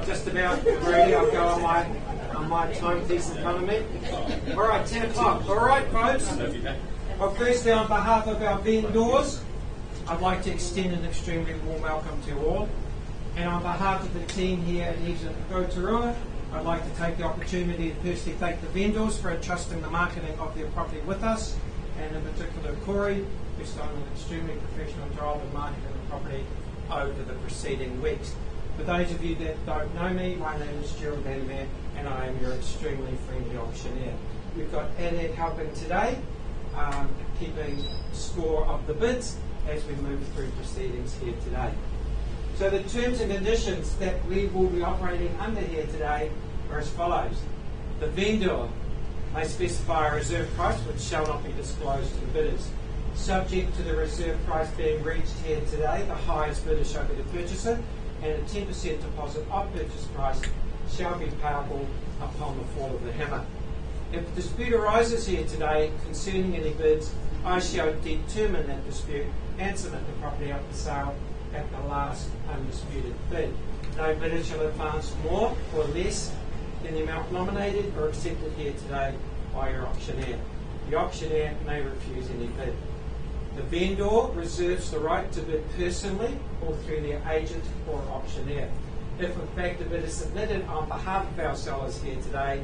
Just about ready. I'll go on my timepiece in front of me. All right, 10 o'clock. All right, folks. Well, firstly, on behalf of our vendors, I'd like to extend an extremely warm welcome to all. And on behalf of the team here at EVES and Rotorua, I'd like to take the opportunity to personally thank the vendors for entrusting the marketing of their property with us, and in particular Corey, who's done an extremely professional job in marketing the property over the preceding weeks. For those of you that don't know me, my name is Gerald Meer, and I am your extremely friendly auctioneer. We've got Annette helping today, keeping score of the bids as we move through proceedings here today. So the terms and conditions that we will be operating under here today are as follows. The vendor may specify a reserve price which shall not be disclosed to the bidders. Subject to the reserve price being reached here today, the highest bidder shall be the purchaser, and a 10% deposit of purchase price shall be payable upon the fall of the hammer. If a dispute arises here today concerning any bids, I shall determine that dispute and submit the property up for sale at the last undisputed bid. No bidder shall advance more or less than the amount nominated or accepted here today by your auctioneer. The auctioneer may refuse any bid. The vendor reserves the right to bid personally or through their agent or auctioneer. If in fact a bid is submitted on behalf of our sellers here today,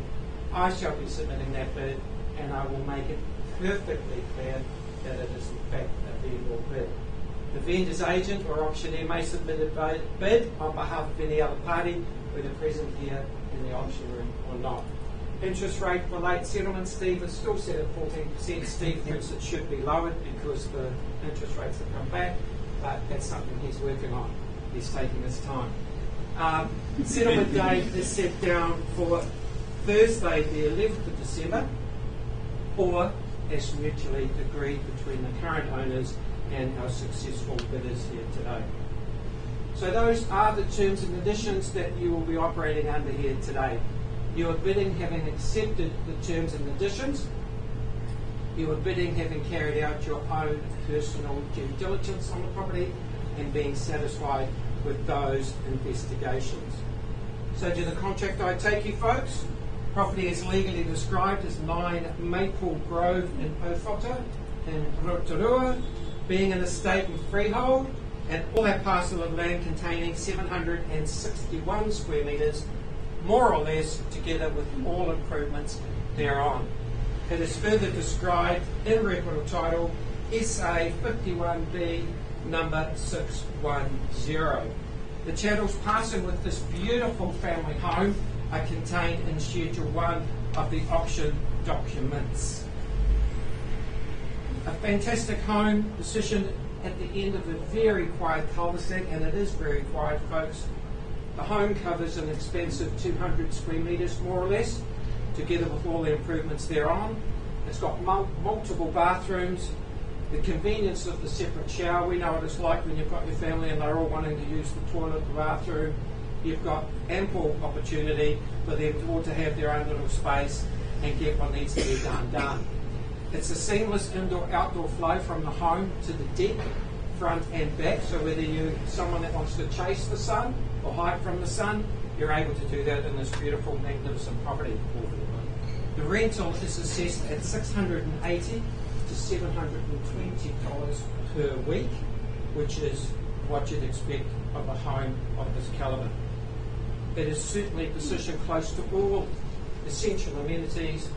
I shall be submitting that bid, and I will make it perfectly clear that it is in fact a vendor bid. The vendor's agent or auctioneer may submit a bid on behalf of any other party, whether present here in the auction room or not. Interest rate for late settlement, Steve, is still set at 14%. Steve thinks it should be lowered because the interest rates have come back, but that's something he's working on. He's taking his time. Settlement date is set down for Thursday, the 11th of December, or as mutually agreed between the current owners and our successful bidders here today. So those are the terms and conditions that you will be operating under here today. You are bidding having accepted the terms and conditions. You are bidding having carried out your own personal due diligence on the property and being satisfied with those investigations. So to the contract I take you folks. Property is legally described as 9 Maple Grove in Ōwhata in Rotorua, being an estate and freehold, and all that parcel of land containing 761 square metres, more or less, together with all improvements thereon. It is further described in record of title SA 51B number 610. The chattels passing with this beautiful family home are contained in Schedule 1 of the auction documents. A fantastic home positioned at the end of a very quiet cul-de-sac, and it is very quiet, folks. The home covers an expansive 200 square metres, more or less, together with all the improvements thereon. It's got multiple bathrooms, the convenience of the separate shower. We know what it's like when you've got your family and they're all wanting to use the toilet, the bathroom. You've got ample opportunity for them all to have their own little space and get what needs to be done. It's a seamless indoor-outdoor flow from the home to the deck, front and back, so whether you're someone that wants to chase the sun or hide from the sun, you're able to do that in this beautiful, magnificent property. The rental is assessed at $680 to $720 per week, which is what you'd expect of a home of this calibre. It is certainly positioned close to all essential amenities,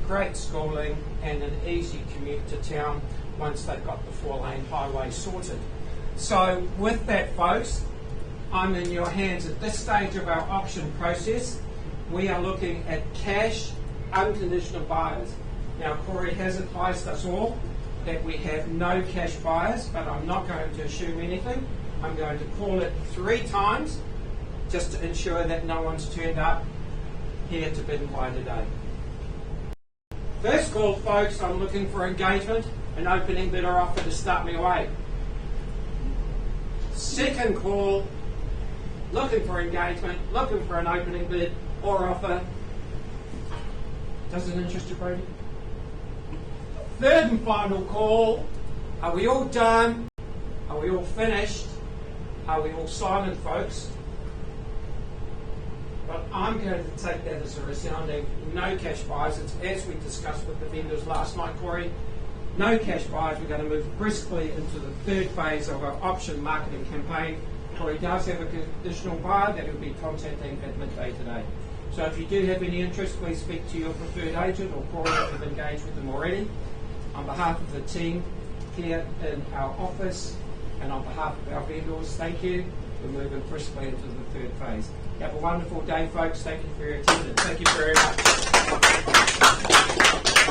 great schooling, and an easy commute to town once they've got the 4-lane highway sorted. So with that, folks, I'm in your hands at this stage of our auction process. We are looking at cash, unconditional buyers. Now, Corey has advised us all that we have no cash buyers, but I'm not going to assume anything. I'm going to call it 3 times just to ensure that no one's turned up here to bid and buy today. First call, folks, I'm looking for engagement, an opening bid or offer to start me away. Second call, looking for engagement, looking for an opening bid or offer. Does it interest you, Brady? Third and final call, are we all done? Are we all finished? Are we all silent, folks? I'm going to take that as a resounding no cash buys. It's as we discussed with the vendors last night, Corey. No cash buys. We're going to move briskly into the third phase of our option marketing campaign. Corey does have a conditional buyer that he'll be contacting at midday today. So if you do have any interest, please speak to your preferred agent or Corey if you've engaged with them already. On behalf of the team here in our office and on behalf of our vendors, thank you. We're moving briskly into the third phase. Have a wonderful day, folks. Thank you for your attendance. Thank you very much.